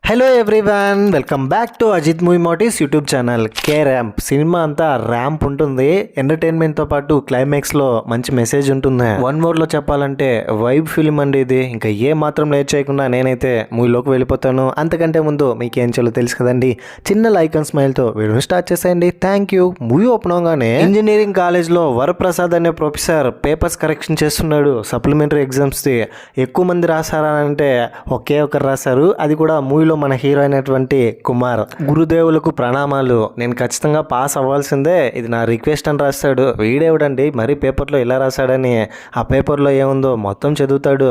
Hello everyone, welcome back to Ajith movie motives YouTube channel. K ramp cinema అంతా ramp ఉంటుంది. ఎంటర్టైన్మెంట్తో పాటు క్లైమాక్స్లో మంచి మెసేజ్ ఉంటుంది. వన్ వర్డ్లో చెప్పాలంటే వైబ్ ఫిలిం అండి ఇది. ఇంకా ఏ మాత్రం లేట్ చేయకుండా నేనైతే మూవీలోకి వెళ్ళిపోతాను. అంతకంటే ముందు మీకేం చేయాలో తెలుసు కదండి, చిన్న లైక్ అండ్ స్మైల్తో వీడియోని స్టార్ట్ చేసేయండి. Thank you. మూవీ ఓపెన్ అవగానే ఇంజనీరింగ్ కాలేజ్లో వరప్రసాద్ అనే ప్రొఫెసర్ పేపర్స్ కరెక్షన్ చేస్తున్నాడు. సప్లిమెంటరీ ఎగ్జామ్స్ది ఎక్కువ మంది రాశారా అంటే ఒకే ఒకరు రాశారు, అది కూడా మూవీలో మన హీరో అయినటువంటి కుమార్. గురుదేవులకు ప్రణామాలు, నేను ఖచ్చితంగా పాస్ అవ్వాల్సిందే, ఇది నా రిక్వెస్ట్ అని రాస్తాడు. వీడేవిడండి మరీ పేపర్లో ఇలా రాశాడని ఆ పేపర్లో ఏముందో మొత్తం చదువుతాడు.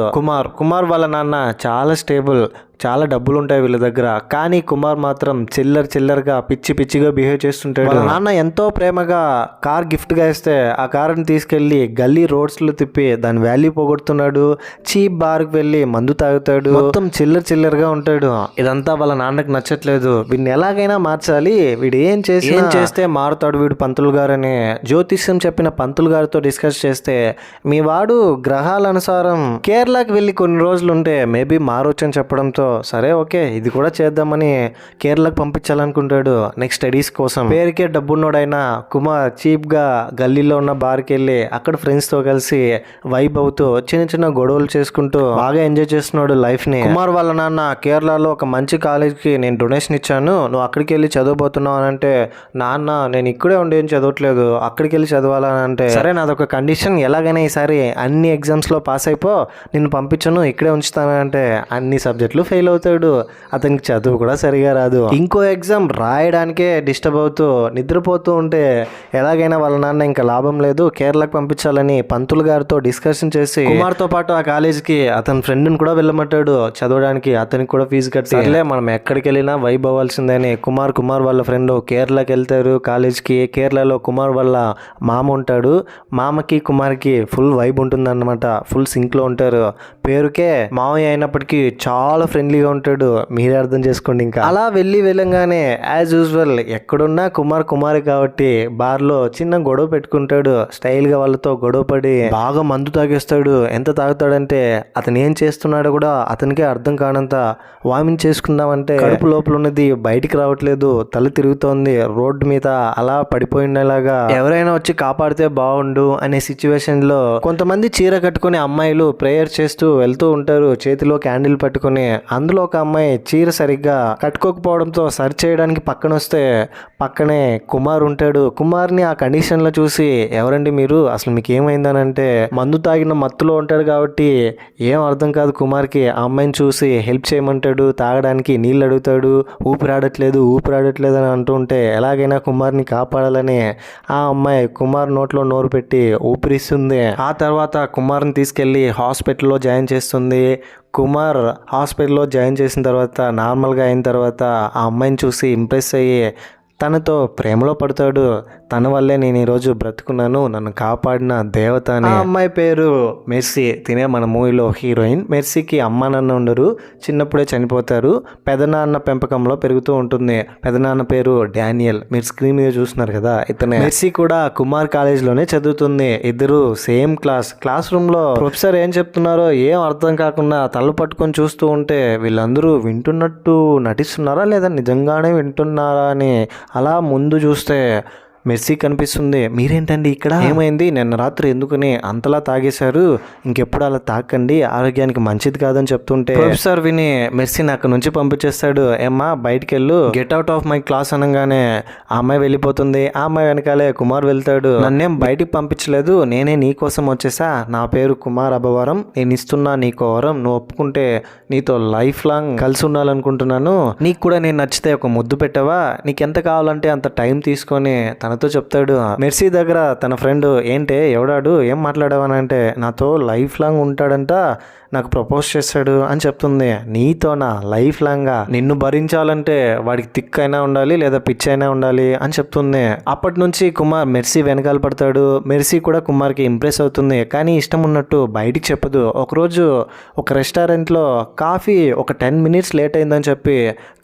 కుమార్ వాళ్ళ నాన్న చాలా స్టేబుల్, చాలా డబ్బులు ఉంటాయి వీళ్ళ దగ్గర. కానీ కుమార్ మాత్రం చిల్లరగా పిచ్చిగా బిహేవ్ చేస్తుంటాడు. వాళ్ళ నాన్న ఎంతో ప్రేమగా కార్ గిఫ్ట్గా ఇస్తే ఆ కార్ని తీసుకెళ్లి గల్లీ రోడ్స్లో తిప్పి దాని వాల్యూ పోగొడుతున్నాడు. చీప్ బార్కి వెళ్ళి మందు తాగుతాడు. మొత్తం చిల్లరగా ఉంటాడు. ఇదంతా వాళ్ళ నాన్నకి నచ్చట్లేదు. వీడిని ఎలాగైనా మార్చాలి, వీడు ఏం చేస్తే మారుతాడు వీడు పంతులు గారని జ్యోతిష్యం చెప్పిన పంతులు గారితో డిస్కస్ చేస్తే, మీ వాడు గ్రహాల అనుసారం కేరళకి వెళ్ళి కొన్ని రోజులు ఉంటే మేబీ మారొచ్చు అని చెప్పడంతో సరే ఓకే ఇది కూడా చేద్దామని కేరళకు పంపించాలనుకుంటాడు నెక్స్ట్ స్టడీస్ కోసం. పేరుకే డబ్బున్నోడైనా కుమార్ చీప్గా గల్లీలో ఉన్న బార్కి వెళ్ళి అక్కడ ఫ్రెండ్స్తో కలిసి వైబ్ అవుతూ చిన్న గొడవలు చేసుకుంటూ బాగా ఎంజాయ్ చేస్తున్నాడు లైఫ్ని. కుమార్ వాళ్ళ నాన్న కేరళలో ఒక మంచి కాలేజ్కి నేను డొనేషన్ ఇచ్చాను, నువ్వు అక్కడికి వెళ్ళి చదవబోతున్నావు అని అంటే, నాన్న నేను ఇక్కడే ఉండి ఏం చదవట్లేదు, అక్కడికి వెళ్ళి చదవాలని అంటే, సరే నాదొక కండిషన్, ఎలాగైనా ఈసారి అన్ని ఎగ్జామ్స్లో పాస్ అయిపో, నిన్ను పంపించను ఇక్కడే ఉంచుతానంటే అన్ని సబ్జెక్టులు ఫెయిల్ అవుతాడు. అతనికి చదువు కూడా సరిగా రాదు. ఇంకో ఎగ్జామ్ రాయడానికే డిస్టర్బ్ అవుతూ నిద్రపోతూ ఉంటే ఎలాగైనా వాళ్ళ నాన్న ఇంకా లాభం లేదు, కేరళకు పంపించాలని పంతులు గారితో డిస్కషన్ చేసి కుమార్తో పాటు ఆ కాలేజీకి అతని ఫ్రెండ్ని కూడా వెళ్ళమంటాడు చదవడానికి. అతనికి కూడా ఫీజు కట్టారులే, మనం ఎక్కడికి వెళ్ళినా వైబ్ అవ్వాల్సిందని కుమార్ వాళ్ళ ఫ్రెండ్ కేరళకి వెళ్తారు కాలేజ్కి. కేరళలో కుమార్ వాళ్ళ మామ ఉంటాడు. మామకి కుమార్కి ఫుల్ వైబ్ ఉంటుంది అన్నమాట, ఫుల్ సింక్లో ఉంటారు. పేరుకే మామయ్య అయినప్పటికీ చాలా ఫ్రెండ్లీగా ఉంటాడు, మీరే అర్థం చేసుకోండి. ఇంకా అలా వెళ్ళంగానే యాజ్ యూజువల్ ఎక్కడున్నా కుమార్ కాబట్టి బార్లో చిన్న గొడవ పెట్టుకుంటాడు. స్టైల్గా వాళ్ళతో గొడవ పడి బాగా మందు తాగేస్తాడు. ఎంత తాగుతాడంటే అతను ఏం చేస్తున్నాడో కూడా అతనికే అర్థం కానంత వామింగ్ చేసుకుందామంటే కడుపు లోపల ఉన్నది బయటికి రావట్లేదు, తల తిరుగుతోంది. రోడ్డు మీద అలా పడిపోయినలాగా ఎవరైనా వచ్చి కాపాడితే బాగుండు అనే సిచ్యువేషన్ లో కొంతమంది చీర కట్టుకునే అమ్మాయిలు ప్రేయర్ చేస్తూ వెళ్తూ ఉంటారు, చేతిలో క్యాండిల్ పట్టుకుని. అందులో ఒక అమ్మాయి చీర సరిగ్గా కట్టుకోకపోవడంతో సరి చేయడానికి పక్కన వస్తే పక్కనే కుమార్ ఉంటాడు. కుమార్ని ఆ కండిషన్లో చూసి, ఎవరండి మీరు, అసలు మీకు ఏమైందని అంటే, మందు తాగిన మత్తులో ఉంటాడు కాబట్టి ఏం అర్థం కాదు కుమార్కి. ఆ అమ్మాయిని చూసి హెల్ప్ చేయమంటాడు, తాగడానికి నీళ్ళు అడుగుతాడు. ఊపిరాడట్లేదు అని అంటూ ఉంటే ఎలాగైనా కుమార్ని కాపాడాలని ఆ అమ్మాయి కుమార్ నోట్లో నోరు పెట్టి ఊపిరిస్తుంది. ఆ తర్వాత కుమార్ని తీసుకెళ్లి హాస్పిటల్లో జాయిన్ చేస్తుంది. కుమార్ హాస్పిటల్లో జాయిన్ చేసిన తర్వాత నార్మల్గా అయిన తర్వాత ఆ అమ్మాయిని చూసి ఇంప్రెస్ అయ్యి తనతో ప్రేమలో పడతాడు. తన వల్లే నేను ఈరోజు బ్రతుకున్నాను, నన్ను కాపాడిన దేవత అని. ఆ అమ్మాయి పేరు మెర్సీ. తినే మన మూవీలో హీరోయిన్. మెర్సీకి అమ్మ నాన్న ఉండరు, చిన్నప్పుడే చనిపోతారు. పెదనాన్న పెంపకంలో పెరుగుతూ ఉంటుంది. పెదనాన్న పేరు డానియల్, మీరు స్క్రీన్ మీద చూస్తున్నారు కదా ఇతనే. మెర్సీ కూడా కుమార్ కాలేజ్లోనే చదువుతుంది. ఇద్దరు సేమ్ క్లాస్ రూమ్లో ప్రొఫెసర్ ఏం చెప్తున్నారో ఏం అర్థం కాకుండా తల పట్టుకొని చూస్తూ ఉంటే వీళ్ళందరూ వింటున్నట్టు నటిస్తున్నారా లేదా నిజంగానే వింటున్నారా అని అలా ముందు చూస్తే మెర్సీ కనిపిస్తుంది. మీరేంటండి ఇక్కడ, ఏమైంది, నిన్న రాత్రి ఎందుకని అంతలా తాగేశారు, ఇంకెప్పుడు అలా తాకండి, ఆరోగ్యానికి మంచిది కాదని చెప్తుంటే ప్రొఫెసర్ విని మెర్సీని అక్కడ నుంచి పంపించేస్తాడు. ఏమ్మా బయటికి వెళ్ళు, get out of my class అనగానే ఆ అమ్మాయి వెళ్ళిపోతుంది. ఆ అమ్మాయి వెనకాలే కుమార్ వెళ్తాడు. నన్నేం బయటికి పంపించలేదు, నేనే నీ కోసం వచ్చేసా, నా పేరు కుమార్ అభవరం, నేను ఇస్తున్నా నీకో వరం, నువ్వు ఒప్పుకుంటే నీతో లైఫ్ లాంగ్ కలిసి ఉండాలనుకుంటున్నాను, నీకు కూడా నేను నచ్చితే ఒక ముద్దు పెట్టవా, నీకు ఎంత కావాలంటే అంత టైం తీసుకొని తనతో చెప్తాడు. మెర్సీ దగ్గర తన ఫ్రెండ్, ఏంటే ఎవడాడు, ఏం మాట్లాడావని అంటే, నాతో లైఫ్ లాంగ్ ఉంటాడంట, నాకు ప్రపోజ్ చేశాడు అని చెప్తుంది. నీతోనా లైఫ్ లాంగా, నిన్ను భరించాలంటే వాడికి థిక్ అయినా ఉండాలి లేదా పిచ్ అయినా ఉండాలి అని చెప్తుంది. అప్పటి నుంచి కుమార్ మెర్సీ వెనకాల పడతాడు. మెర్సీ కూడా కుమార్కి ఇంప్రెస్ అవుతుంది, కానీ ఇష్టం ఉన్నట్టు బయటికి చెప్పదు. ఒకరోజు ఒక రెస్టారెంట్లో కాఫీ ఒక 10 minutes లేట్ అయిందని చెప్పి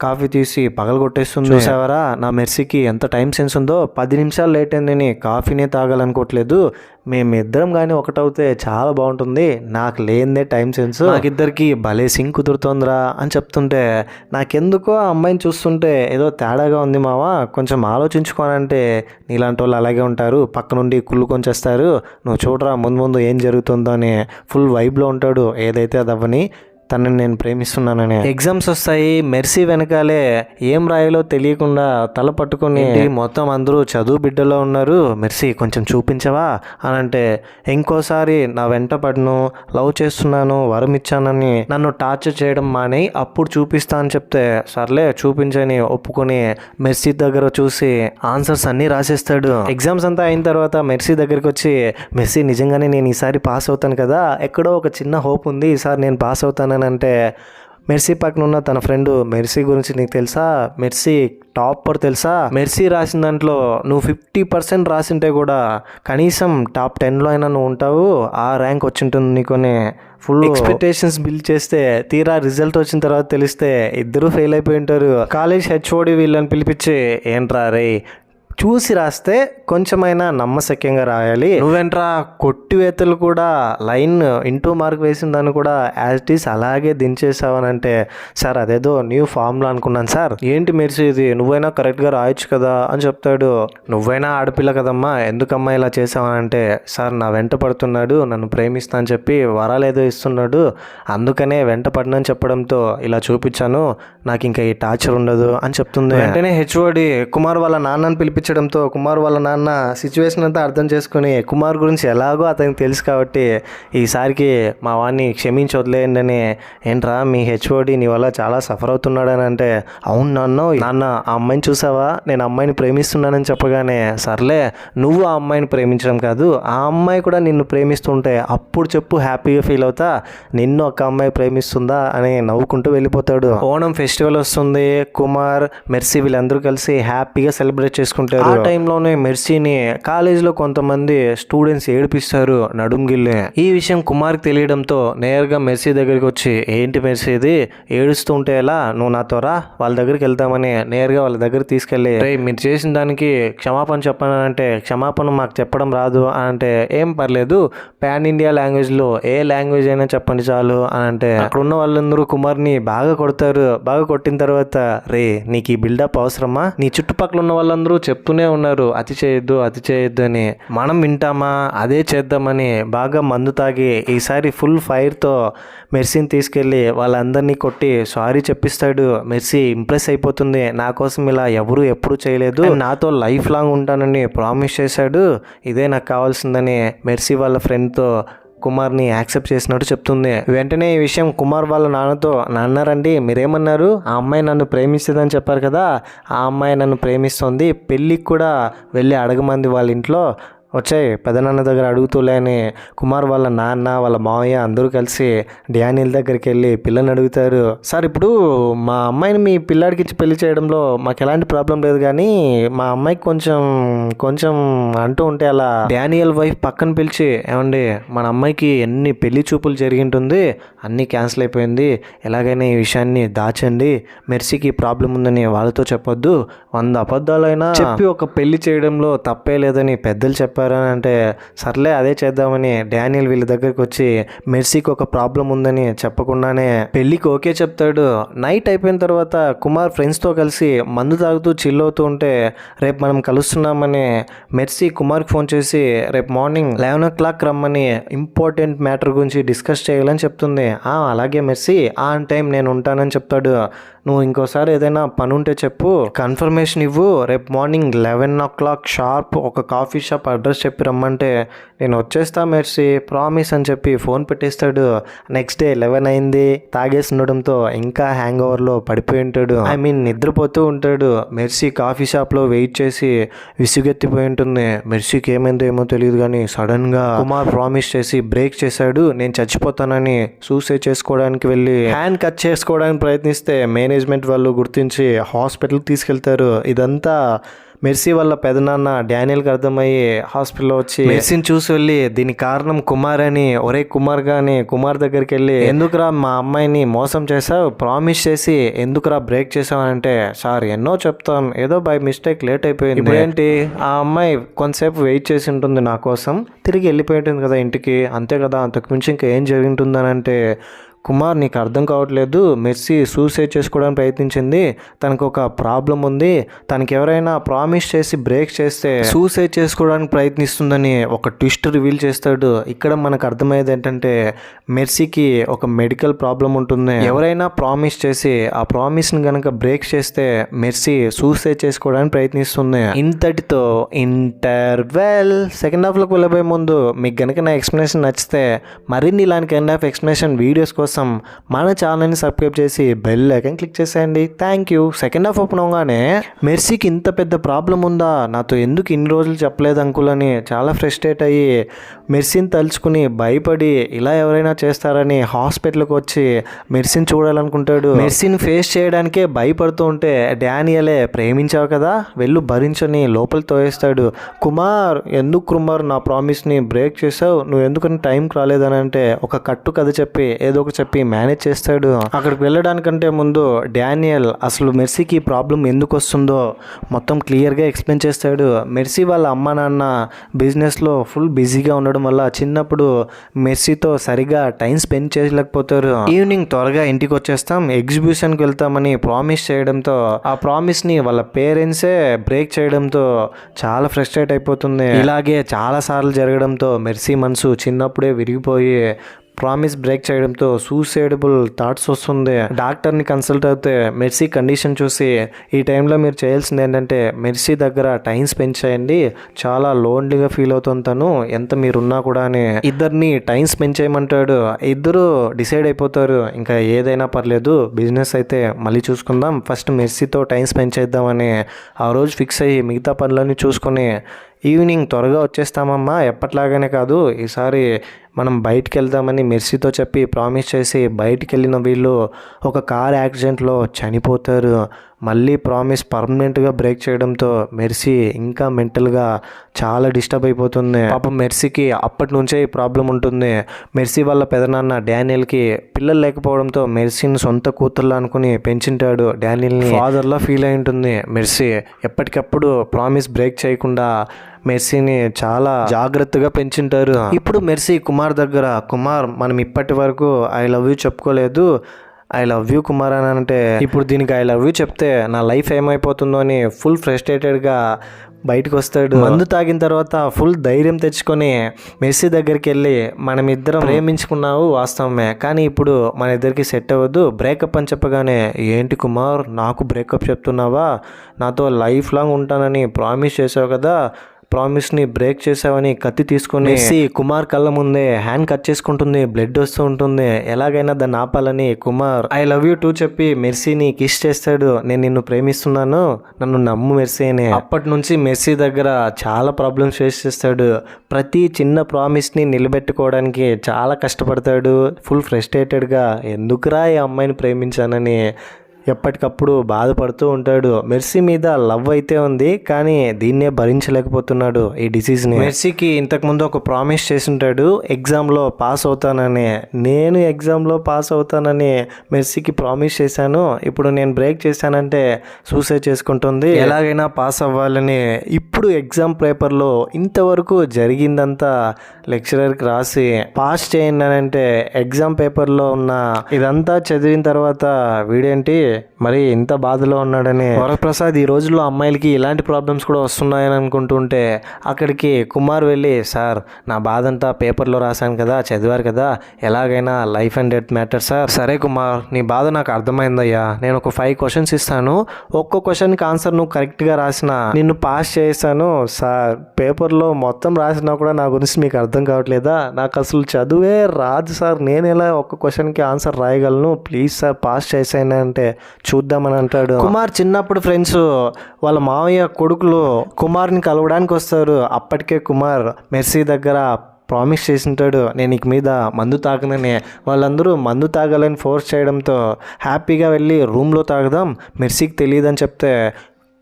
కాఫీ తీసి పగలగొట్టేస్తుంది. చూసావరా నా మెర్సీకి ఎంత టైం సెన్స్ ఉందో, 10 నిమిషాలు లేట్ అయిందని కాఫీనే తాగాలనుకోవట్లేదు, మేమిద్దరం కానీ ఒకటవుతే చాలా బాగుంటుంది, నాకు లేనిదే టైం సెన్స్, నాకిద్దరికి భలే సింక్ కుదురుతోందిరా అని చెప్తుంటే నాకెందుకో ఆ అమ్మాయిని చూస్తుంటే ఏదో తేడాగా ఉంది మావా, కొంచెం ఆలోచించుకోనంటే నీలాంటి వాళ్ళు అలాగే ఉంటారు, పక్క నుండి కుళ్ళు కొంచేస్తారు, నువ్వు చూడరా ముందు ముందు ఏం జరుగుతుందో అని ఫుల్ వైబ్లో ఉంటాడు. ఏదైతే అది అవ్వని, తనని నేను ప్రేమిస్తున్నానని. ఎగ్జామ్స్ వస్తాయి, మెర్సీ వెనకాలే ఏం రాయాలో తెలియకుండా తల పట్టుకొని మొత్తం అందరూ చదువు బిడ్డలో ఉన్నారు, మెర్సీ కొంచెం చూపించవా అని అంటే, ఇంకోసారి నా వెంట పడను, లవ్ చేస్తున్నాను, వరం ఇచ్చానని నన్ను టార్చర్ చేయడం మాని అప్పుడు చూపిస్తా అని చెప్తే సర్లే చూపించని ఒప్పుకొని మెర్సీ దగ్గర చూసి ఆన్సర్స్ అన్నీ రాసేస్తాడు. ఎగ్జామ్స్ అంతా అయిన తర్వాత మెర్సీ దగ్గరికి వచ్చి, మెర్సీ నిజంగానే నేను ఈసారి పాస్ అవుతాను కదా, ఎక్కడో ఒక చిన్న హోప్ ఉంది ఈసారి నేను పాస్ అవుతాను అంటే, మెర్సీ పక్కన ఉన్న తన ఫ్రెండ్, మెర్సీ గురించి నీకు తెలుసా, మెర్సీ టాపర్ తెలుసా, మెర్సీ రాసిన దాంట్లో నువ్వు 50% రాసింటే కూడా కనీసం టాప్ 10లో అయినా నువ్వు ఉంటావు, ఆ ర్యాంక్ వచ్చింటుంది నీకొని ఫుల్ ఎక్స్పెక్టేషన్స్ బిల్డ్ చేస్తే తీరా రిజల్ట్ వచ్చిన తర్వాత తెలిస్తే ఇద్దరు ఫెయిల్ అయిపోయి ఉంటారు. కాలేజ్ హెచ్ఓడి వీళ్ళని పిలిపించి, ఏంట్రా రే చూసి రాస్తే కొంచెమైనా నమ్మశక్యంగా రాయాలి, నువ్వేంట్రా కొట్టివేతలు కూడా లైన్ ఇంటూ మార్క్ వేసిన దాన్ని కూడా యాజ్ ఇట్ ఈస్ అలాగే దించేసావని అంటే, సార్ అదేదో న్యూ ఫార్ములా అనుకున్నాను సార్, ఏంటి మెర్సీ ఇది, నువ్వైనా కరెక్ట్గా రాయొచ్చు కదా అని చెప్తాడు. నువ్వైనా ఆడపిల్ల కదమ్మా, ఎందుకమ్మా ఇలా చేసావని అంటే, సార్ నా వెంట పడుతున్నాడు, నన్ను ప్రేమిస్తా అని చెప్పి వరాలేదో ఇస్తున్నాడు, అందుకనే వెంట పడినని చెప్పడంతో ఇలా చూపించాను, నాకు ఇంకా ఈ టార్చర్ ఉండదు అని చెప్తుంది. వెంటనే హెచ్ఓడి కుమార్ వాళ్ళ నాన్నని పిలిపించడంతో కుమార్ వాళ్ళ నాన్న సిచ్యువేషన్ అంతా అర్థం చేసుకుని, కుమార్ గురించి ఎలాగో అతనికి తెలుసు కాబట్టి ఈసారికి మా వాడిని క్షమించి వదిలేయండి అని, ఏంట్రా మీ హెచ్ఓడి నీ వల్ల చాలా సఫర్ అవుతున్నాడని అంటే, అవును నాన్న ఆ అమ్మాయిని చూసావా, నేను అమ్మాయిని ప్రేమిస్తున్నానని చెప్పగానే, సర్లే నువ్వు ఆ అమ్మాయిని ప్రేమించడం కాదు, ఆ అమ్మాయి కూడా నిన్ను ప్రేమిస్తుంటే అప్పుడు చెప్పు, హ్యాపీగా ఫీల్ అవుతా, నిన్ను ఒక అమ్మాయి ప్రేమిస్తుందా అని నవ్వుకుంటూ వెళ్ళిపోతాడు. ఓణం ఫెస్టివల్ వస్తుంది, కుమార్ మెర్సీ వీళ్ళందరూ కలిసి హ్యాపీగా సెలబ్రేట్ చేసుకుంటారు. ఆ టైంలోనే మెర్సీని కాలేజీలో కొంతమంది స్టూడెంట్స్ ఏడిపిస్తారు నడుంగిల్లే. ఈ విషయం కుమార్కి తెలియడంతో నేరుగా మెర్సీ దగ్గరికి వచ్చి, ఏంటి మెర్సీ ఇది ఏడుస్తూ ఉంటే ఎలా, నువ్వు నాతో రా వాళ్ళ దగ్గరికి వెళ్తామని నేరుగా వాళ్ళ దగ్గర తీసుకెళ్ళి, మీరు చేసిన దానికి క్షమాపణ చెప్పానంటే, క్షమాపణ మాకు చెప్పడం రాదు అని అంటే, ఏం పర్లేదు పాన్ ఇండియా లాంగ్వేజ్లో ఏ లాంగ్వేజ్ అయినా చెప్పండి చాలు అని అంటే, అక్కడ ఉన్న వాళ్ళందరూ కుమార్ని బాగా కొడతారు. బాగా కొట్టిన తర్వాత, రే నీకు ఈ బిల్డప్ అవసరమా, నీ చుట్టుపక్కల ఉన్న వాళ్ళందరూ చెప్తూనే ఉన్నారు అతి చేయొద్దు అని, మనం వింటామా, అదే చేద్దామని బాగా మందు తాగి ఈసారి ఫుల్ ఫైర్తో మెర్సీని తీసుకెళ్ళి వాళ్ళందరినీ కొట్టి సారీ చెప్పిస్తాడు. మెర్సీ ఇంప్రెస్ అయిపోతుంది, నా కోసం ఇలా ఎవరు ఎప్పుడు చేయలేదు, నాతో లైఫ్ లాంగ్ ఉంటానని ప్రామిస్ చేశాడు, ఇదే నాకు కావాల్సిందని మెర్సీ వాళ్ళ ఫ్రెండ్తో కుమార్ని యాక్సెప్ట్ చేసినట్టు చెప్తుంది. వెంటనే ఈ విషయం కుమార్ వాళ్ళ నాన్నతో, నాన్నారండి మీరేమన్నారు, ఆ అమ్మాయి నన్ను ప్రేమిస్తుందని చెప్పారు కదా, ఆ అమ్మాయి నన్ను ప్రేమిస్తుంది, పెళ్ళికి కూడా వెళ్ళి అడగమంది వాళ్ళ ఇంట్లో, వచ్చాయి పెదనాన్న దగ్గర అడుగుతూలే అని కుమార్ వాళ్ళ నాన్న వాళ్ళ మావయ్య అందరూ కలిసి డానియల్ దగ్గరికి వెళ్ళి పిల్లని అడుగుతారు. సార్ ఇప్పుడు మా అమ్మాయిని మీ పిల్లాడికి ఇచ్చి పెళ్లి చేయడంలో మాకు ఎలాంటి ప్రాబ్లం లేదు, కానీ మా అమ్మాయికి కొంచెం అంటూ ఉంటే అలా డానియల్ వైఫ్ పక్కన పిలిచి, ఏమండి మన అమ్మాయికి ఎన్ని పెళ్లి చూపులు జరిగింటుంది, అన్నీ క్యాన్సిల్ అయిపోయింది, ఎలాగైనా ఈ విషయాన్ని దాచండి, మెర్సీకి ప్రాబ్లం ఉందని వాళ్ళతో చెప్పొద్దు, 100 అబద్ధాలైనా చెప్పి ఒక పెళ్లి చేయడంలో తప్పే లేదని పెద్దలు చెప్పారు అని అంటే, సర్లే అదే చేద్దామని డానియల్ వీళ్ళ దగ్గరికి వచ్చి మెర్సీకి ఒక ప్రాబ్లం ఉందని చెప్పకుండానే పెళ్ళికి ఓకే చెప్తాడు. నైట్ అయిపోయిన తర్వాత కుమార్ ఫ్రెండ్స్తో కలిసి మందు తాగుతూ చిల్ అవుతూ ఉంటే, రేపు మనం కలుస్తున్నామని మెర్సీ కుమార్కి ఫోన్ చేసి రేపు మార్నింగ్ 11 o'clock రమ్మని ఇంపార్టెంట్ మ్యాటర్ గురించి డిస్కస్ చేయాలని చెప్తుంది. అలాగే మెర్సీ ఆన్ టైం నేను ఉంటానని చెప్తాడు. నువ్వు ఇంకోసారి ఏదైనా పని ఉంటే చెప్పు, కన్ఫర్మేషన్ ఇవ్వు, రేపు మార్నింగ్ 11 o'clock షార్ప్ ఒక కాఫీ షాప్ అడ్రస్ చెప్పి రమ్మంటే నేను వచ్చేస్తా మెర్సీ ప్రామిస్ అని చెప్పి ఫోన్ పెట్టేస్తాడు. నెక్స్ట్ డే 11 అయింది, తాగేసి ఉండడంతో ఇంకా హ్యాంగ్ ఓవర్లో పడిపోయి ఉంటాడు, నిద్రపోతూ ఉంటాడు. మెర్సీ కాఫీ షాప్లో వెయిట్ చేసి విసుగెత్తిపోయి ఉంటుంది. మెర్సీకి ఏమైందో ఏమో తెలియదు కానీ సడన్గా కుమార్ ప్రామిస్ చేసి బ్రేక్ చేశాడు, నేను చచ్చిపోతానని సూసైడ్ చేసుకోవడానికి వెళ్ళి హ్యాండ్ కట్ చేసుకోవడానికి ప్రయత్నిస్తే మేనేజ్మెంట్ వాళ్ళు గుర్తించి హాస్పిటల్కి తీసుకెళ్తారు. ఇదంతా మెర్సీ వాళ్ళ పెదనాన్న డానియల్కి అర్థమయ్యి హాస్పిటల్లో వచ్చి మెర్సీని చూసి వెళ్ళి దీనికి కారణం కుమార్ అని, ఒరే కుమార్ గాని కుమార్ దగ్గరికి వెళ్ళి ఎందుకురా మా అమ్మాయిని మోసం చేసావు, ప్రామిస్ చేసి ఎందుకురా బ్రేక్ చేసావు అంటే, సార్ ఎన్నో చెప్తాం, ఏదో బై మిస్టేక్ లేట్ అయిపోయింది. ఇప్పుడు ఏంటి, ఆ అమ్మాయి కొంతసేపు వెయిట్ చేసి ఉంటుంది నా కోసం, తిరిగి వెళ్ళిపోయి ఉంటుంది కదా ఇంటికి, అంతే కదా, అంతకుమించి ఇంకా ఏం జరుగుతుందని అంటే, కుమార్ నీకు అర్థం కావట్లేదు, మెర్సీ సూసైడ్ చేసుకోవడానికి ప్రయత్నించింది, తనకు ఒక ప్రాబ్లం ఉంది, తనకి ఎవరైనా ప్రామిస్ చేసి బ్రేక్ చేస్తే సూసైడ్ చేసుకోవడానికి ప్రయత్నిస్తుందని ఒక ట్విస్ట్ రివీల్ చేస్తాడు. ఇక్కడ మనకు అర్థమయ్యేది ఏంటంటే మెర్సీకి ఒక మెడికల్ ప్రాబ్లం ఉంటుంది, ఎవరైనా ప్రామిస్ చేసి ఆ ప్రామిస్ని కనుక బ్రేక్ చేస్తే మెర్సీ సూసైడ్ చేసుకోవడానికి ప్రయత్నిస్తుంది. ఇంతటితో ఇంటర్వెల్. సెకండ్ హాఫ్లోకి వెళ్ళబోయే ముందు మీకు కనుక నా ఎక్స్ప్లెనేషన్ నచ్చితే మరిన్ని ఇలాంటి కైండ్ ఆఫ్ ఎక్స్ప్లెనేషన్ వీడియోస్ కోసం మన ఛానల్ని సబ్స్క్రైబ్ చేసి బెల్ ఐకాన్ క్లిక్ చేసేయండి. Thank you. Second half open అవగానే మెర్సీకి ఇంత పెద్ద ప్రాబ్లం ఉందా, నాతో ఎందుకు ఇన్ని రోజులు చెప్పలేదు అంకుల్ అని చాలా ఫ్రస్ట్రేట్ అయ్యి మెర్సీని తలుచుకుని భయపడి ఇలా ఎవరైనా చేస్తారని హాస్పిటల్కి వచ్చి మెర్సీని చూడాలనుకుంటాడు. మెర్సీని ఫేస్ చేయడానికే భయపడుతూ ఉంటే డానియలే ప్రేమించావు కదా వెళ్ళు భరించని లోపల తోయేస్తాడు. కుమార్ కుమార్ నా ప్రామిస్ని బ్రేక్ చేసావు, నువ్వు ఎందుకని టైంకి రాలేదని అంటే ఒక కట్టు కథ చెప్పి ఏదో ఒక చెప్పి మేనేజ్ చేస్తాడు. అక్కడికి వెళ్ళడానికంటే ముందు డానియల్ అసలు మెర్సీకి ప్రాబ్లం ఎందుకు వస్తుందో మొత్తం క్లియర్గా ఎక్స్ప్లెయిన్ చేస్తాడు. మెర్సీ వాళ్ళ అమ్మ నాన్న బిజినెస్లో ఫుల్ బిజీగా ఉండడం వల్ల చిన్నప్పుడు మెర్సీతో సరిగా టైం స్పెండ్ చేయలేకపోతారు. ఈవినింగ్ త్వరగా ఇంటికి వచ్చేస్తాం, ఎగ్జిబిషన్కి వెళ్తామని ప్రామిస్ చేయడంతో ఆ ప్రామిస్ని వాళ్ళ పేరెంట్సే బ్రేక్ చేయడంతో చాలా ఫ్రస్ట్రేట్ అయిపోతుంది. ఇలాగే చాలా సార్లు జరగడంతో మెర్సీ మనసు చిన్నప్పుడే విరిగిపోయి ప్రామిస్ బ్రేక్ చేయడంతో సూసైడబుల్ థాట్స్ వస్తుంది. డాక్టర్ని కన్సల్ట్ అయితే మెర్సీ కండిషన్ చూసి ఈ టైంలో మీరు చేయాల్సింది ఏంటంటే మెర్సీ దగ్గర టైం స్పెండ్ చేయండి, చాలా లోన్లీగా ఫీల్ అవుతుంది తను ఎంత మీరున్నా కూడా అని ఇద్దరిని టైం స్పెండ్ చేయమంటాడు. ఇద్దరు డిసైడ్ అయిపోతారు ఇంకా ఏదైనా పర్లేదు బిజినెస్ అయితే మళ్ళీ చూసుకుందాం, ఫస్ట్ మెర్సీతో టైం స్పెండ్ చేద్దామని ఆ రోజు ఫిక్స్ అయ్యి మిగతా పనులన్నీ చూసుకొని ఈవినింగ్ త్వరగా వచ్చేస్తామమ్మా, ఎప్పట్లాగానే కాదు ఈసారి మనం బయటికి వెళ్దామని మెర్సీతో చెప్పి ప్రామిస్ చేసి బయటికి వెళ్ళిన వీళ్ళు ఒక కార్ యాక్సిడెంట్లో చనిపోతారు. మళ్ళీ ప్రామిస్ పర్మనెంట్గా బ్రేక్ చేయడంతో మెర్సీ ఇంకా మెంటల్గా చాలా డిస్టర్బ్ అయిపోతుంది. పాపం మెర్సీకి అప్పటి నుంచే ఈ ప్రాబ్లం ఉంటుంది. మెర్సీ వాళ్ళ పెదనాన్న డానియల్కి పిల్లలు లేకపోవడంతో మెర్సీని సొంత కూతుర్లా అనుకుని పెంచుంటాడు. డానియల్ని ఫాదర్లా ఫీల్ అయి ఉంటుంది మెర్సీ. ఎప్పటికప్పుడు ప్రామిస్ బ్రేక్ చేయకుండా మెర్సీని చాలా జాగ్రత్తగా పెంచుంటారు. ఇప్పుడు మెర్సీ కుమార్ దగ్గర, కుమార్ మనం ఇప్పటి వరకు ఐ లవ్ యూ చెప్పుకోలేదు, ఐ లవ్ యూ కుమార్ అని అంటే ఇప్పుడు దీనికి ఐ లవ్ యూ చెప్తే నా లైఫ్ ఏమైపోతుందో అని ఫుల్ ఫ్రస్ట్రేటెడ్గా బయటకు వస్తాడు. మందు తాగిన తర్వాత ఫుల్ ధైర్యం తెచ్చుకొని మెర్సీ దగ్గరికి వెళ్ళి మనం ఇద్దరం ప్రేమించుకున్నావు వాస్తవమే, కానీ ఇప్పుడు మన ఇద్దరికి సెట్ అవ్వదు, బ్రేకప్ అని చెప్పగానే ఏంటి కుమార్ నాకు బ్రేకప్ చెప్తున్నావా, నాతో లైఫ్ లాంగ్ ఉంటానని ప్రామిస్ చేసావు కదా, ప్రామిస్ని బ్రేక్ చేసావని కత్తి తీసుకొని మెర్సీ కుమార్ కళ్ళ ముందే హ్యాండ్ కట్ చేసుకుంటుంది, బ్లడ్ వస్తూ ఉంటుంది. ఎలాగైనా దాన్ని ఆపాలని Kumar I love you two చెప్పి మెర్సీని కిస్ చేస్తాడు. నేను నిన్ను ప్రేమిస్తున్నాను, నన్ను నమ్ము మెర్సీ అని. అప్పటి నుంచి మెర్సీ దగ్గర చాలా ప్రాబ్లమ్స్ ఫేస్ చేస్తాడు. ప్రతి చిన్న ప్రామిస్ని నిలబెట్టుకోవడానికి చాలా కష్టపడతాడు. ఫుల్ ఫ్రస్ట్రేటెడ్గా ఎందుకురా ఈ అమ్మాయిని ప్రేమించానని ఎప్పటికప్పుడు బాధపడుతూ ఉంటాడు. మెర్సీ మీద లవ్ అయితే ఉంది కానీ దీన్నే భరించలేకపోతున్నాడు ఈ డిసీజ్ని. మెర్సీకి ఇంతకుముందు ఒక ప్రామిస్ చేసి ఉంటాడు ఎగ్జామ్లో పాస్ అవుతానని. నేను ఎగ్జామ్లో పాస్ అవుతానని మెర్సీకి ప్రామిస్ చేశాను, ఇప్పుడు నేను బ్రేక్ చేశానంటే సూసైడ్ చేసుకుంటుంది, ఎలాగైనా పాస్ అవ్వాలని. ఇప్పుడు ఎగ్జామ్ పేపర్లో ఇంతవరకు జరిగిందంతా లెక్చరర్కి రాసి పాస్ చేయండి అని అంటే ఎగ్జామ్ పేపర్లో ఉన్న ఇదంతా చదివిన తర్వాత వీడేంటి మరి ఇంత బాధలో ఉన్నాడని. వరప్రసాద్ ఈ రోజుల్లో అమ్మాయిలకి ఇలాంటి ప్రాబ్లమ్స్ కూడా వస్తున్నాయని అనుకుంటుంటే అక్కడికి కుమార్ వెళ్ళి, సార్ నా బాధ అంతా పేపర్లో రాశాను కదా, చదివారు కదా, ఎలాగైనా life and death matter sir. సరే కుమార్ నీ బాధ నాకు అర్థమైందయ్యా, నేను ఒక 5 క్వశ్చన్స్ ఇస్తాను, ఒక్కో క్వశ్చన్కి ఆన్సర్ నువ్వు కరెక్ట్గా రాసిన నిన్ను పాస్ చేస్తాను. సార్ పేపర్లో మొత్తం రాసినా కూడా నా గురించి మీకు అర్థం కావట్లేదా, నాకు అసలు చదువే రాదు సార్, నేను ఎలా ఒక్క క్వశ్చన్కి ఆన్సర్ రాయగలను, ప్లీజ్ సార్ పాస్ చేసాను అంటే చూద్దామని అంటాడు. కుమార్ చిన్నప్పుడు ఫ్రెండ్స్ వాళ్ళ మావయ్య కొడుకులు కుమార్ని కలవడానికి వస్తారు. అప్పటికే కుమార్ మెర్సీ దగ్గర ప్రామిస్ చేసి ఉంటాడు, నేను ఇక మీద మందు తాగనని. వాళ్ళందరూ మందు తాగాలని ఫోర్స్ చేయడంతో హ్యాపీగా వెళ్ళి రూమ్లో తాగదాం, మెర్సీకి తెలియదని చెప్తే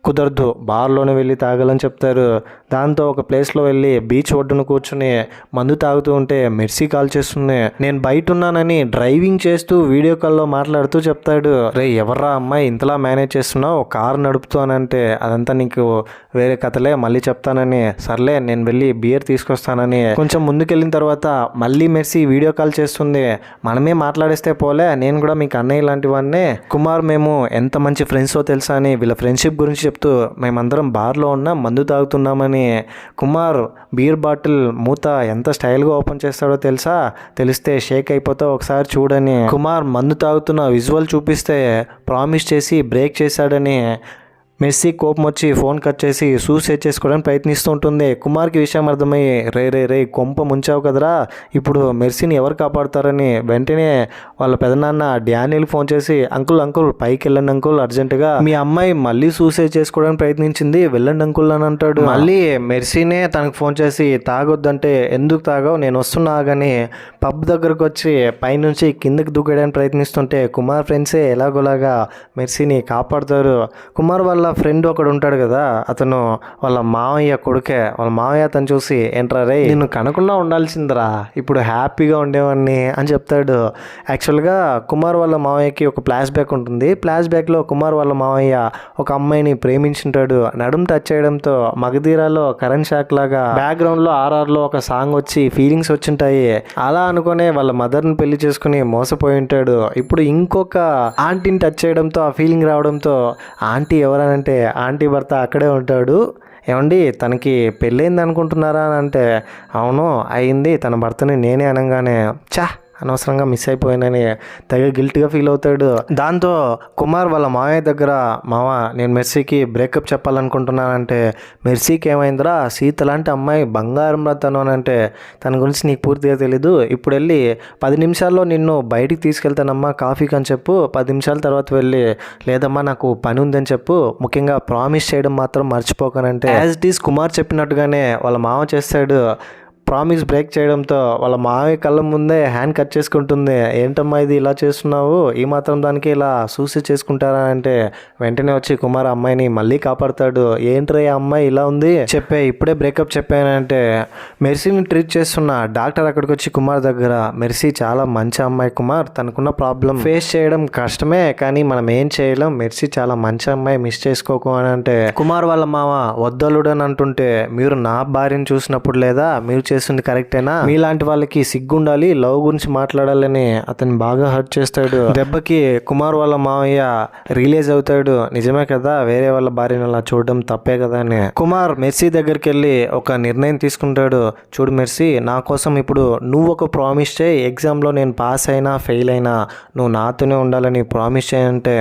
కుదరదు, బార్లోనే వెళ్ళి తాగాలని చెప్తారు. దాంతో ఒక ప్లేస్లో వెళ్ళి బీచ్ ఒడ్డున కూర్చుని మందు తాగుతూ ఉంటే మెర్సీ కాల్ చేస్తుంది. నేను బయట ఉన్నానని డ్రైవింగ్ చేస్తూ వీడియో కాల్లో మాట్లాడుతూ చెప్తాడు. రే ఎవర్రా అమ్మాయి ఇంతలా మేనేజ్ చేస్తున్నావు, కారు నడుపుతూ అని అంటే అదంతా నీకు వేరే కథలే, మళ్ళీ చెప్తానని. సర్లే నేను వెళ్ళి బియర్ తీసుకొస్తానని కొంచెం ముందుకెళ్ళిన తర్వాత మళ్ళీ మెర్సీ వీడియో కాల్ చేస్తుంది. మనమే మాట్లాడేస్తే పోలే, నేను కూడా మీకు అన్నయ్య లాంటివన్నీ. కుమార్ మేము ఎంత మంచి ఫ్రెండ్సో తెలుసా అని వీళ్ళ ఫ్రెండ్షిప్ గురించి చెప్తూ మేమందరం బార్లో ఉన్నాం, మందు తాగుతున్నామని. కుమార్ బీర్ బాటిల్ మూత ఎంత స్టైల్గా ఓపెన్ చేస్తాడో తెలుసా, తెలిస్తే షేక్ అయిపోతావు, ఒకసారి చూడని. కుమార్ మందు తాగుతున్న విజువల్ చూపిస్తే ప్రామిస్ చేసి బ్రేక్ చేశాడని మెర్సీ కోపం వచ్చి ఫోన్ కట్ చేసి సూసైడ్ చేసుకోవడానికి ప్రయత్నిస్తూ ఉంటుంది. కుమార్కి విషయం అర్థమయ్యి రే కొంప ముంచావు కదరా, ఇప్పుడు మెర్సీని ఎవరు కాపాడుతారని వెంటనే వాళ్ళ పెదనాన్న డానియల్ ఫోన్ చేసి అంకుల్ పైకి వెళ్ళండి అంకుల్ అర్జెంటుగా, మీ అమ్మాయి మళ్ళీ సూసైడ్ చేసుకోవడానికి ప్రయత్నించింది, వెళ్ళండి అంకుల్ అని అంటాడు. మళ్ళీ మెర్సీనే తనకు ఫోన్ చేసి తాగొద్దంటే ఎందుకు తాగావు, నేను వస్తున్నా కానీ పబ్ దగ్గరకు వచ్చి పైనుంచి కిందకి దూకేయడానికి ప్రయత్నిస్తుంటే కుమార్ ఫ్రెండ్సే ఎలాగోలాగా మెర్సీని కాపాడుతారు. కుమార్ వాళ్ళ ఫ్రెండ్ ఒకడు ఉంటాడు కదా, అతను వాళ్ళ మావయ్య కొడుకే. వాళ్ళ మావయ్య అతను చూసి ఏంట్రా రే నిన్ను కనకుండా ఉండాల్సిందిరా, ఇప్పుడు హ్యాపీగా ఉండేవాడిని అని చెప్తాడు. యాక్చువల్గా కుమార్ వాళ్ళ మావయ్యకి ఒక ఫ్లాష్ బ్యాక్ ఉంటుంది. ఫ్లాష్ బ్యాక్లో కుమార్ వాళ్ళ మావయ్య ఒక అమ్మాయిని ప్రేమించుంటాడు. నడుము టచ్ చేయడంతో మగధీరాలో కరెంట్ షాక్ లాగా బ్యాక్గ్రౌండ్లో ఆర్ఆర్లో ఒక సాంగ్ వచ్చి ఫీలింగ్స్ వచ్చింటాయి. అలా అనుకునే వాళ్ళ మదర్ని పెళ్లి చేసుకుని మోసపోయి ఉంటాడు. ఇప్పుడు ఇంకొక ఆంటీని టచ్ చేయడంతో ఆ ఫీలింగ్ రావడంతో ఆంటీ ఎవరని అంటే ఆంటీ భర్త అక్కడే ఉంటాడు. ఏమండి తనకి పెళ్ళైంది అనుకుంటున్నారా అని అంటే అవును అయింది, తన భర్తని నేనే అనగానే అనవసరంగా మిస్ అయిపోయానని తెగ గిల్ట్గా ఫీల్ అవుతాడు. దాంతో కుమార్ వాళ్ళ మావయ్య దగ్గర మావ నేను మెర్సీకి బ్రేకప్ చెప్పాలనుకుంటున్నానంటే మెర్సీకి ఏమైందిరా, సీత లాంటి అమ్మాయి బంగారం రతను అని అంటే తన గురించి నీకు పూర్తిగా తెలీదు, ఇప్పుడు వెళ్ళి 10 నిమిషాల్లో నిన్ను బయటికి తీసుకెళ్తానమ్మా కాఫీకి అని చెప్పు, 10 నిమిషాల తర్వాత వెళ్ళి లేదమ్మా నాకు పని ఉందని చెప్పు, ముఖ్యంగా ప్రామిస్ చేయడం మాత్రం మర్చిపోకనంటే యాజ్ ఇట్ ఈస్ కుమార్ చెప్పినట్టుగానే వాళ్ళ మావ చేస్తాడు. ప్రామిస్ బ్రేక్ చేయడంతో వాళ్ళ మావి కళ్ళ ముందే హ్యాండ్ కట్ చేసుకుంటుంది. ఏంటమ్మా ఇది ఇలా చేస్తున్నావు, ఈ మాత్రం దానికి ఇలా సూసైడ్ చేసుకుంటారా అంటే వెంటనే వచ్చి కుమార్ అమ్మాయిని మళ్ళీ కాపాడుతాడు. ఏంట్రా అమ్మాయి ఇలా ఉంది ఇప్పుడే బ్రేకప్ చెప్పానంటే మెర్సీని ట్రీట్ చేస్తున్న డాక్టర్ అక్కడికి వచ్చి కుమార్ దగ్గర మెర్సీ చాలా మంచి అమ్మాయి కుమార్, తనకున్న ప్రాబ్లం ఫేస్ చేయడం కష్టమే కానీ మనం ఏం చేయలేం, మెర్సీ చాలా మంచి అమ్మాయి మిస్ చేసుకోకు అని అంటే కుమార్ వాళ్ళ మామ వద్దలుడని అంటుంటే మీరు నా భార్యను చూసినప్పుడు లేదా మీరు చేస్తుంది కరెక్టేనా, మీలాంటి వాళ్ళకి సిగ్గుండాలి, లవ్ గురించి మాట్లాడాలని అతను బాగా హర్ట్ చేస్తాడు. దెబ్బకి కుమార్ వాళ్ళ మావయ్య రిలీజ్ అవుతాడు. నిజమే కదా, వేరే వాళ్ళ భార్యను అలా చూడడం తప్పే కదా అని. కుమార్ మెర్సీ దగ్గరికి వెళ్ళి ఒక నిర్ణయం తీసుకుంటాడు. చూడు మెర్సీ, నా కోసం ఇప్పుడు నువ్వు ఒక ప్రామిస్ చేయి, ఎగ్జామ్లో నేను పాస్ అయినా ఫెయిల్ అయినా నువ్వు నాతోనే ఉండాలని ప్రామిస్ చేయంటే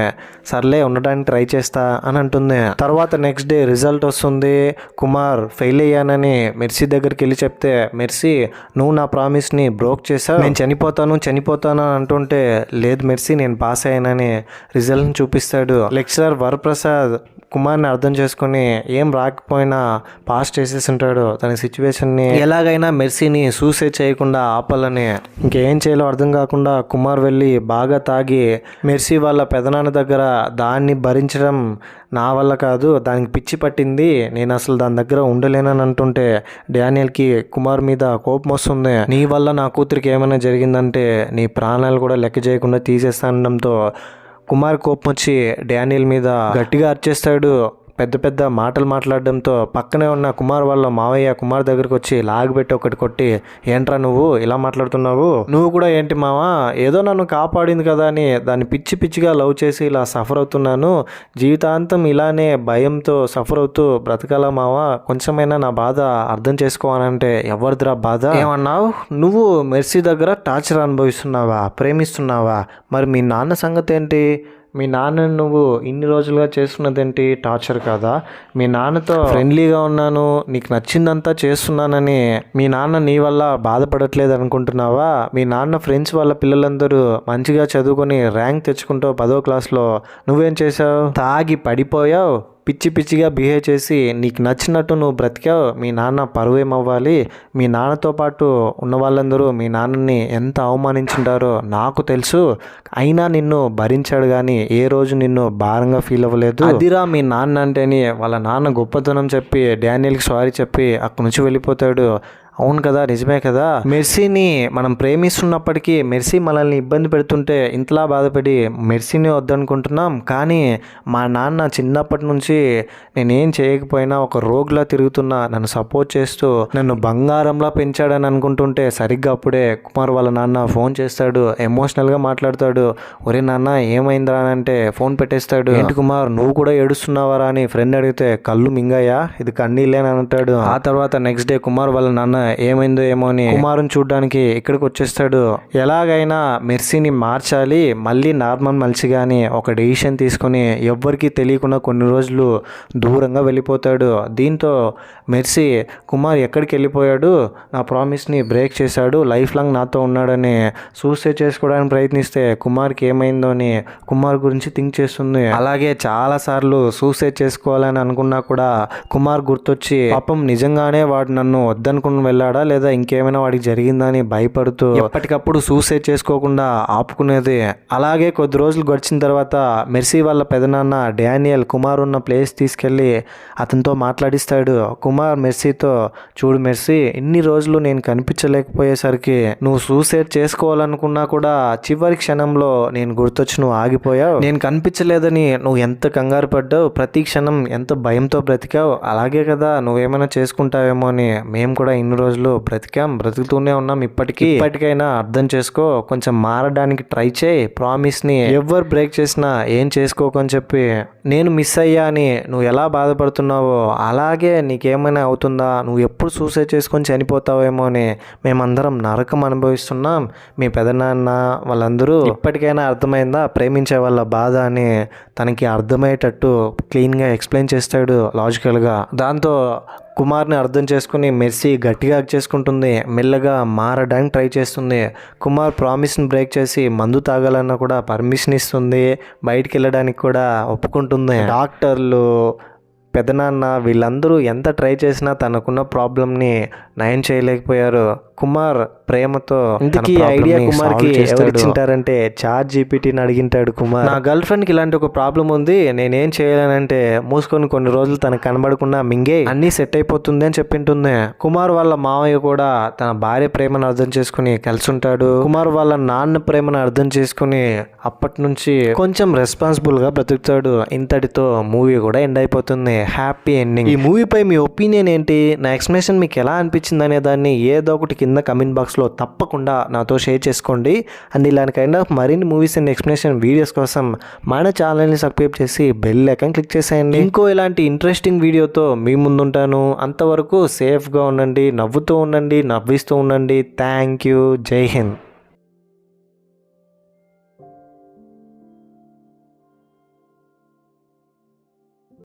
సర్లే ఉండడానికి ట్రై చేస్తా అని అంటుంది. తర్వాత నెక్స్ట్ డే రిజల్ట్ వస్తుంది. కుమార్ ఫెయిల్ అయ్యానని మెర్సీ దగ్గరికి వెళ్ళి చెప్తే మెర్సీ నువ్వు నా ప్రామిస్ని బ్రోక్ చేసావు, నేను చనిపోతాను అని అంటుంటే లేదు మెర్సీ నేను పాస్ అయ్యానని రిజల్ట్ని చూపిస్తాడు. లెక్చరర్ వరప్రసాద్ కుమార్ని అర్థం చేసుకుని ఏం రాకపోయినా పాస్ చేసేస్తుంటాడు. తన సిచ్యువేషన్ని ఎలాగైనా మెర్సీని సూసైడ్ చేయకుండా ఆపాలని. ఇంకేం చేయాలో అర్థం కాకుండా కుమార్ వెళ్ళి బాగా తాగి మెర్సీ వాళ్ళ పెదనాన్న దగ్గర దాన్ని భరించడం నా వల్ల కాదు, దానికి పిచ్చి పట్టింది, నేను అసలు దాని దగ్గర ఉండలేనని అంటుంటే డానియల్కి కుమార్ మీద కోపం వస్తుంది. నీ వల్ల నా కూతురికి ఏమైనా జరిగిందంటే నీ ప్రాణాలు కూడా లెక్క చేయకుండా తీసేస్తానడంతో కుమార్ కోపం వచ్చి డానియల్ మీద గట్టిగా అరిచేస్తాడు. పెద్ద పెద్ద మాటలు మాట్లాడడంతో పక్కనే ఉన్న కుమార్ వాళ్ళ మావయ్య కుమార్ దగ్గరికి వచ్చి లాగబెట్టి ఒకటి కొట్టి ఏంట్రా నువ్వు ఇలా మాట్లాడుతున్నావు, నువ్వు కూడా ఏంటి మావా, ఏదో నన్ను కాపాడింది కదా అని దాన్ని పిచ్చిగా లవ్ చేసి ఇలా సఫర్ అవుతున్నాను, జీవితాంతం ఇలానే భయంతో సఫర్ అవుతూ బ్రతకాలా మావా, కొంచెమైనా నా బాధ అర్థం చేసుకోవాలంటే ఎవరిదిరా బాధ, ఏమన్నావు నువ్వు మెర్సీ దగ్గర టార్చర్ అనుభవిస్తున్నావా, ప్రేమిస్తున్నావా, మరి మీ నాన్న సంగతి ఏంటి, మీ నాన్నని నువ్వు ఇన్ని రోజులుగా చేస్తున్నదేంటి టార్చర్ కాదా, మీ నాన్నతో ఫ్రెండ్లీగా ఉన్నాను నీకు నచ్చిందంతా చేస్తున్నానని మీ నాన్న నీ వల్ల బాధపడట్లేదు అనుకుంటున్నావా, మీ నాన్న ఫ్రెండ్స్ వాళ్ళ పిల్లలందరూ మంచిగా చదువుకొని ర్యాంక్ తెచ్చుకుంటావు 10వ క్లాస్లో, నువ్వేం చేసావు, తాగి పడిపోయావు, పిచ్చి పిచ్చిగా బిహేవ్ చేసి నీకు నచ్చినట్టు నువ్వు బ్రతికావు, మీ నాన్న పరువు ఏమవ్వాలి, మీ నాన్నతో పాటు ఉన్న వాళ్ళందరూ మీ నాన్నని ఎంత అవమానించుంటారో నాకు తెలుసు, అయినా నిన్ను భరించాడు కానీ ఏ రోజు నిన్ను భారంగా ఫీల్ అవ్వలేదు, అదిరా మీ నాన్న అంటేని వాళ్ళ నాన్న గొప్పతనం చెప్పి డానియల్కి సారీ చెప్పి అక్కడి నుంచి వెళ్ళిపోతాడు. అవును కదా, నిజమే కదా. మెర్సీని మనం ప్రేమిస్తున్నప్పటికీ మెర్సీ మనల్ని ఇబ్బంది పెడుతుంటే ఇంతలా బాధపడి మెర్సీని వద్దనుకుంటున్నాం, కానీ మా నాన్న చిన్నప్పటి నుంచి నేనేం చేయకపోయినా ఒక రోగ్లా తిరుగుతున్నా నన్ను సపోర్ట్ చేస్తూ నన్ను బంగారంలా పెంచాడని అనుకుంటుంటే సరిగ్గా అప్పుడే కుమార్ వాళ్ళ నాన్న ఫోన్ చేస్తాడు, ఎమోషనల్గా మాట్లాడతాడు. ఒరే నాన్న ఏమైందిరా అంటే ఫోన్ పెట్టేస్తాడు. ఏంటి కుమార్ నువ్వు కూడా ఏడుస్తున్నావారా అని ఫ్రెండ్ అడిగితే కళ్ళు మింగాయా, ఇది కన్నీళ్ళేని అంటాడు. ఆ తర్వాత నెక్స్ట్ డే కుమార్ వాళ్ళ నాన్న ఏమైందో ఏమో అని కుమారుని చూడడానికి ఇక్కడికి వచ్చేస్తాడు. ఎలాగైనా మెర్సీని మార్చాలి, మళ్ళీ నార్మల్ మనిషిగాని ఒక డెసిషన్ తీసుకొని ఎవ్వరికీ తెలియకుండా కొన్ని రోజులు దూరంగా వెళ్ళిపోతాడు. దీంతో మెర్సీ కుమార్ ఎక్కడికి వెళ్ళిపోయాడు, నా ప్రామిస్ని బ్రేక్ చేశాడు, లైఫ్ లాంగ్ నాతో ఉన్నాడని సూసైడ్ చేసుకోవడానికి ప్రయత్నిస్తే కుమార్కి ఏమైందో అని కుమార్ గురించి థింక్ చేస్తుంది. అలాగే చాలాసార్లు సూసైడ్ చేసుకోవాలని అనుకున్నా కూడా కుమార్ గుర్తొచ్చి పాపం నిజంగానే వాడు నన్ను వద్దనుకుని వెళ్ళాడా లేదా ఇంకేమైనా వాడికి జరిగిందని భయపడుతూ ఎప్పటికప్పుడు సూసైడ్ చేసుకోకుండా ఆపుకునేది. అలాగే కొద్ది రోజులు గడిచిన తర్వాత మెర్సీ వాళ్ళ పెదనాన్న డానియల్ కుమార్ ఉన్న ప్లేస్ తీసుకెళ్ళి అతనితో మాట్లాడిస్తాడు. కుమార్ మెర్సీతో, చూడు మెర్సీ, ఇన్ని రోజులు నేను కనిపించలేకపోయేసరికి నువ్వు సూసైడ్ చేసుకోవాలనుకున్నా కూడా చివరి క్షణంలో నేను గుర్తొచ్చి నువ్వు ఆగిపోయావు, నేను కనిపించలేదని నువ్వు ఎంత కంగారు పడ్డావు, ప్రతి క్షణం ఎంత భయంతో బ్రతికావు, అలాగే కదా నువ్వేమైనా చేసుకుంటావేమో అని మేము కూడా ఇన్ని రోజులు బ్రతుకుతూనే ఉన్నాం. ఇప్పటికైనా అర్థం చేసుకో, కొంచెం మారడానికి ట్రై చేయి, ప్రామిస్ని ఎవరు బ్రేక్ చేసినా ఏం చేసుకోకని చెప్పి నేను మిస్ అయ్యా అని నువ్వు ఎలా బాధపడుతున్నావో అలాగే నీకేమైనా అవుతుందా, నువ్వు ఎప్పుడు సూసైడ్ చేసుకొని చనిపోతావేమో అని మేమందరం నరకం అనుభవిస్తున్నాం, మీ పెదనాన్న వాళ్ళందరూ ఇప్పటికైనా అర్థమైందా ప్రేమించే వాళ్ళ బాధ అని తనకి అర్థమయ్యేటట్టు క్లీన్గా ఎక్స్ప్లెయిన్ చేస్తాడు లాజికల్గా. దాంతో కుమార్ని అర్థం చేసుకుని మెర్సీ గట్టిగా చేసుకుంటుంది, మెల్లగా మారడానికి ట్రై చేస్తుంది. కుమార్ ప్రామిస్ని బ్రేక్ చేసి మందు తాగాలన్నా కూడా పర్మిషన్ ఇస్తుంది, బయటికి వెళ్ళడానికి కూడా ఒప్పుకుంటుంది. డాక్టర్లు, పెదనాన్న వీళ్ళందరూ ఎంత ట్రై చేసినా తనకున్న ప్రాబ్లంని నయం చేయలేకపోయారు. కుమార్ ప్రేమతో ఇంతకీ ఐడియా కుమార్కి ఎవరు ఇచ్చింటారంటే ChatGPTని అడిగింటాడు కుమార్. నా గర్ల్ ఫ్రెండ్కి ఇలాంటి ఒక ప్రాబ్లం ఉంది, నేనేం చేయాలనంటే మూసుకొని కొన్ని రోజులు తనకు కనబడకుండా మింగే అన్నీ సెట్ అయిపోతుంది అని చెప్పింటుంది. కుమార్ వాళ్ళ మావయ్య కూడా తన భార్య ప్రేమను అర్థం చేసుకుని కలిసి ఉంటాడు. కుమార్ వాళ్ళ నాన్న ప్రేమను అర్థం చేసుకుని అప్పటి నుంచి కొంచెం రెస్పాన్సిబుల్గా బ్రతుకుతాడు. ఇంతటితో మూవీ కూడా ఎండ్ అయిపోతుంది. Happy ending. ఈ మూవీపై మీ ఒపీనియన్ ఏంటి, నా ఎక్స్ప్లెనేషన్ మీకు ఎలా అనిపించింది అనే దాన్ని ఏదో ఒకటి కింద కమెంట్ బాక్స్లో తప్పకుండా నాతో షేర్ చేసుకోండి. అండ్ ఇలాంటి మరిన్ని మూవీస్ అండ్ ఎక్స్ప్లెనేషన్ వీడియోస్ కోసం మన ఛానల్ని సబ్స్క్రైబ్ చేసి బెల్ ఐకాన్ క్లిక్ చేసేయండి. ఇంకో ఇలాంటి ఇంట్రెస్టింగ్ వీడియోతో మీ ముందుంటాను. అంతవరకు సేఫ్గా ఉండండి, నవ్వుతూ ఉండండి, నవ్విస్తూ ఉండండి. Thank you. జై హింద్.